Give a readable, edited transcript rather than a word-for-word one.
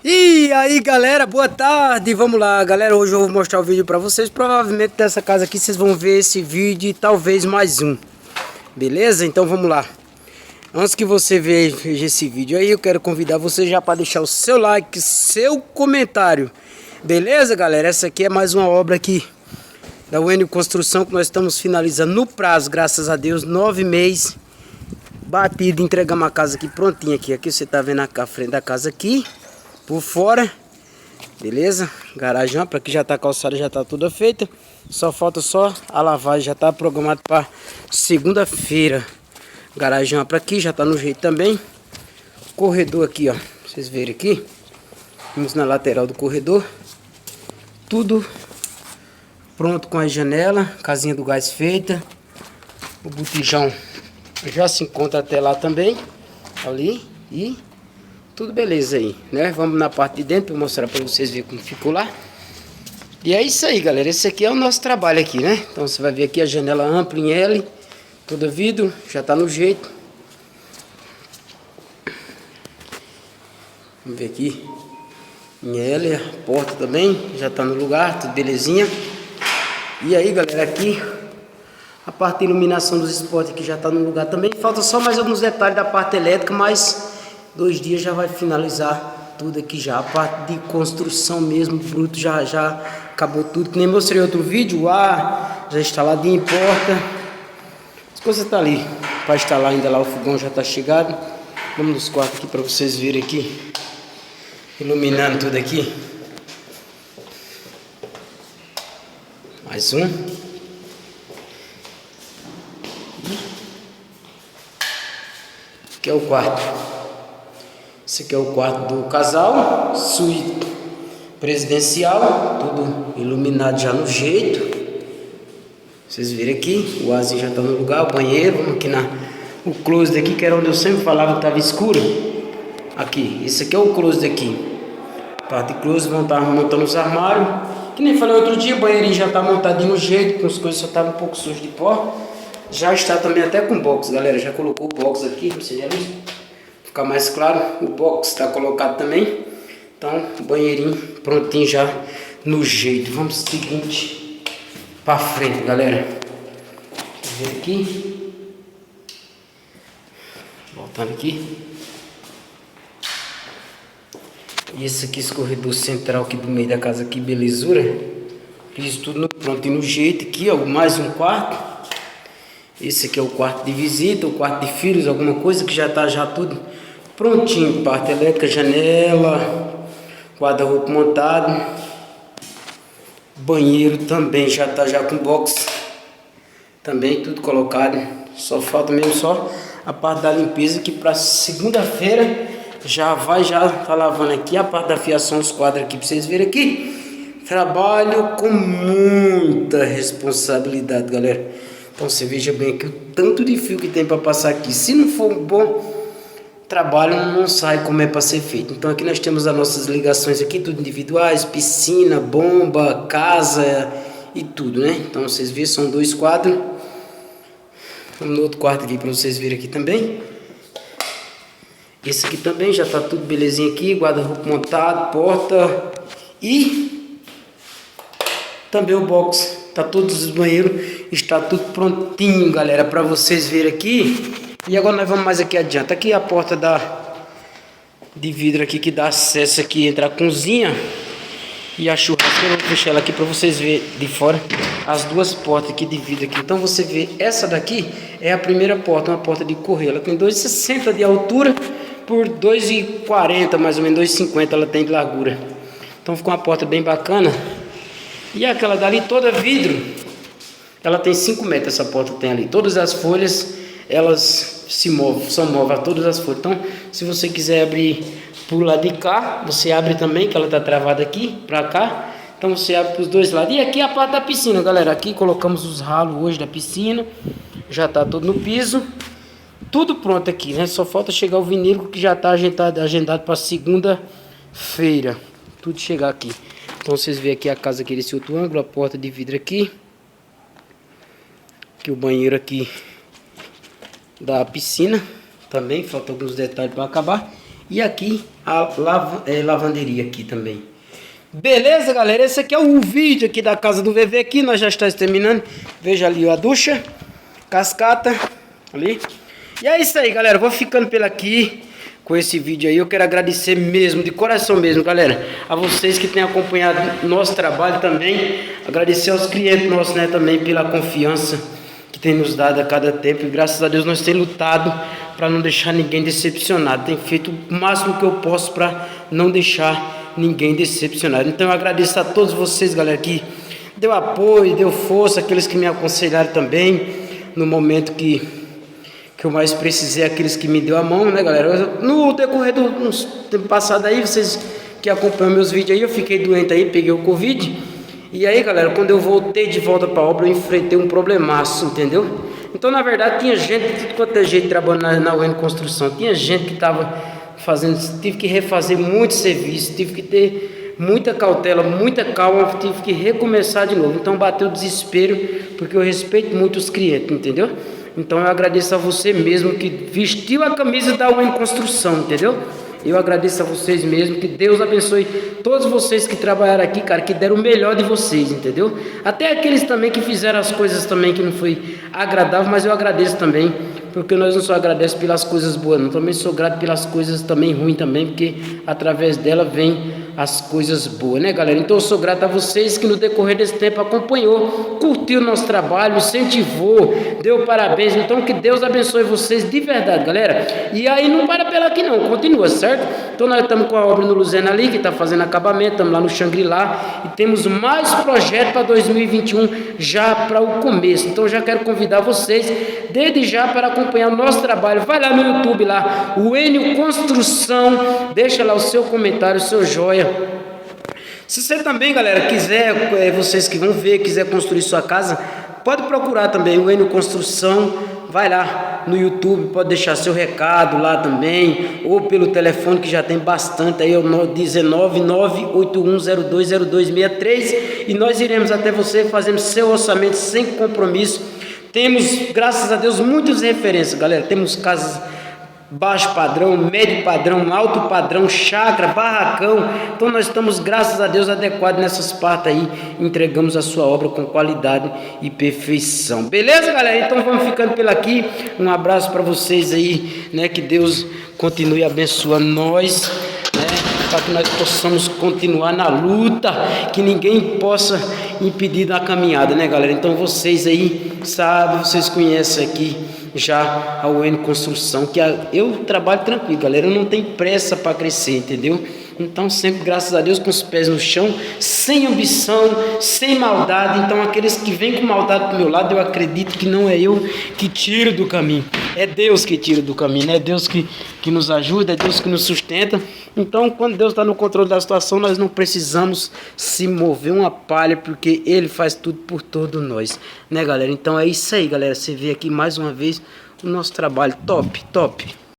E aí galera, boa tarde, vamos lá galera, hoje eu vou mostrar o vídeo pra vocês. Provavelmente dessa casa aqui vocês vão ver esse vídeo e talvez mais um. Beleza? Então vamos lá. Antes que você veja esse vídeo aí, eu quero convidar você já para deixar o seu like, seu comentário. Beleza galera? Essa aqui é mais uma obra aqui da UN Construção que nós estamos finalizando no prazo, graças a Deus, 9 meses. Batido, entregamos a casa aqui prontinha aqui. Aqui você tá vendo a frente da casa aqui. Por fora, beleza? Garagem para que já tá calçada, já tá toda feita. Só falta só a lavagem, já tá programado para segunda-feira. Garagem para aqui, já tá no jeito também. Corredor aqui, ó. Vocês verem aqui. Vamos na lateral do corredor. Tudo pronto com a janela, casinha do gás feita. O botijão já se encontra até lá também. Ali e tudo beleza aí, né? Vamos na parte de dentro para mostrar para vocês verem como ficou lá. E é isso aí, galera. Esse aqui é o nosso trabalho aqui, né? Então você vai ver aqui a janela ampla em L, toda vidro, já tá no jeito. Vamos ver aqui em L, a porta também já tá no lugar, tudo belezinha. E aí, galera, aqui a parte de iluminação dos spots aqui já tá no lugar também. Falta só mais alguns detalhes da parte elétrica, mas 2 dias já vai finalizar tudo aqui já. A parte de construção mesmo, bruto, já acabou tudo. Que nem mostrei em outro vídeo, o ar já instaladinho em porta. As coisas tá ali para instalar ainda lá, o fogão já tá chegado. Vamos nos quartos aqui para vocês verem aqui. Iluminando tudo aqui. Mais um. Aqui é o quarto. Esse aqui é o quarto do casal, suíte presidencial, tudo iluminado já no jeito. Vocês viram aqui, o azinho já está no lugar, o banheiro, vamos aqui o closet aqui, que era onde eu sempre falava que estava escuro. Aqui, esse aqui é o closet aqui. Parte de closet, vão estar montando os armários. Que nem falei outro dia, o banheirinho já está montadinho no jeito, com as coisas só estavam um pouco sujas de pó. Já está também até com box, galera, já colocou o box aqui, pra vocês verem. Ficar mais claro, o box está colocado também. Então, o banheirinho prontinho já no jeito. Vamos seguinte para frente, galera. Vamos ver aqui. Voltando aqui. E esse aqui, esse corredor central aqui do meio da casa aqui, belezura. Fiz tudo prontinho no jeito aqui, ó, mais um quarto. Esse aqui é o quarto de visita, o quarto de filhos, alguma coisa que já tá já tudo prontinho. Parte elétrica, janela, guarda-roupa montado. Banheiro também já tá já com box. Também tudo colocado. Só falta mesmo só a parte da limpeza, que para segunda-feira já tá lavando aqui a parte da fiação dos quadros aqui para vocês verem aqui. Trabalho com muita responsabilidade, galera. Então você veja bem aqui o tanto de fio que tem para passar aqui. Se não for um bom trabalho, não sai como é para ser feito. Então aqui nós temos as nossas ligações aqui, tudo individuais, piscina, bomba, casa e tudo, né? Então vocês veem, são 2 quadros. Vamos no outro quarto aqui para vocês verem aqui também. Esse aqui também já está tudo belezinha aqui, guarda-roupa montado, porta e também o box. Tá todos os banheiros, está tudo prontinho, galera, para vocês verem aqui. E agora nós vamos mais aqui adiante. Aqui é a porta de vidro aqui que dá acesso aqui entre a cozinha e a churrasqueira. Vou fechar ela aqui para vocês verem de fora as 2 portas aqui de vidro aqui. Então você vê, essa daqui é a primeira porta, uma porta de correio. Ela tem 2,60 de altura por 2,40 mais ou menos, 2,50 ela tem de largura. Então ficou uma porta bem bacana. E aquela dali toda vidro, ela tem 5 metros, essa porta tem ali. Todas as folhas, elas se movem, são móveis, todas as folhas. Então, se você quiser abrir pro lado de cá, você abre também, que ela tá travada aqui, pra cá. Então você abre pros 2 lados. E aqui é a parte da piscina, galera. Aqui colocamos os ralos hoje da piscina. Já tá tudo no piso. Tudo pronto aqui, né? Só falta chegar o vinílico, que já tá agendado para segunda-feira. Tudo chegar aqui. Então vocês veem aqui a casa aqui desse outro ângulo, a porta de vidro aqui. Aqui o banheiro aqui da piscina. Também falta alguns detalhes para acabar. E aqui a lavanderia aqui também. Beleza, galera? Esse aqui é o vídeo aqui da casa do VV aqui. Nós já estamos terminando. Veja ali a ducha, cascata ali. E é isso aí, galera. Vou ficando pela aqui com esse vídeo aí. Eu quero agradecer mesmo, de coração mesmo, galera, a vocês que têm acompanhado nosso trabalho também. Agradecer aos clientes nossos, né, também pela confiança que tem nos dado a cada tempo. E graças a Deus nós temos lutado para não deixar ninguém decepcionado. Tem feito o máximo que eu posso para não deixar ninguém decepcionado. Então eu agradeço a todos vocês, galera, que deu apoio, deu força, aqueles que me aconselharam também no momento que eu mais precisei, aqueles que me deu a mão, né, galera? No decorrer do tempo passado aí, vocês que acompanham meus vídeos aí, eu fiquei doente aí, peguei o Covid. E aí, galera, quando eu voltei de volta para a obra, eu enfrentei um problemaço, entendeu? Então, na verdade, tinha gente de tudo quanto é jeito trabalhando na UN Construção. Tinha gente que estava tive que refazer muito serviço, tive que ter muita cautela, muita calma, tive que recomeçar de novo. Então bateu o desespero, porque eu respeito muito os clientes, entendeu? Então eu agradeço a você mesmo que vestiu a camisa da UN Construção, entendeu? Eu agradeço a vocês mesmo, que Deus abençoe todos vocês que trabalharam aqui, cara, que deram o melhor de vocês, entendeu? Até aqueles também que fizeram as coisas também que não foi agradável, mas eu agradeço também, porque nós não só agradecemos pelas coisas boas, não, também sou grato pelas coisas também ruins também, porque através dela vem as coisas boas, né, galera? Então eu sou grato a vocês que no decorrer desse tempo acompanhou, curtiu o nosso trabalho, incentivou, deu parabéns. Então que Deus abençoe vocês de verdade, galera. E aí não para pela aqui não, continua, certo? Então nós estamos com a obra no Luzena ali, que está fazendo acabamento, estamos lá no Xangri-Lá, e temos mais projetos para 2021, já para o começo. Então já quero convidar vocês, desde já, para acompanhar o nosso trabalho. Vai lá no YouTube, lá, o Enio Construção, deixa lá o seu comentário, o seu joia. Se você também, galera, quiser, vocês que vão ver, quiser construir sua casa, pode procurar também o Enio Construção, vai lá no YouTube, pode deixar seu recado lá também, ou pelo telefone que já tem bastante, aí é o 19981020263, e nós iremos até você fazendo seu orçamento sem compromisso. Temos, graças a Deus, muitas referências, galera. Temos casas baixo padrão, médio padrão, alto padrão, chácara, barracão. Então nós estamos, graças a Deus, adequados nessas partes aí. Entregamos a sua obra com qualidade e perfeição. Beleza, galera? Então vamos ficando por aqui. Um abraço para vocês aí, né? Que Deus continue abençoando nós, né? Para que nós possamos continuar na luta, que ninguém possa impedir da caminhada, né, galera? Então vocês aí sabem, vocês conhecem aqui já a UN Construção, que eu trabalho tranquilo, galera, eu não tenho pressa para crescer, entendeu? Então sempre, graças a Deus, com os pés no chão, sem ambição, sem maldade. Então aqueles que vêm com maldade do meu lado, eu acredito que não é eu que tiro do caminho, é Deus que tira do caminho, né? É Deus que nos ajuda, é Deus que nos sustenta. Então quando Deus está no controle da situação, nós não precisamos se mover uma palha, porque Ele faz tudo por todos nós, né, galera? Então é isso aí, galera, você vê aqui mais uma vez o nosso trabalho top, top.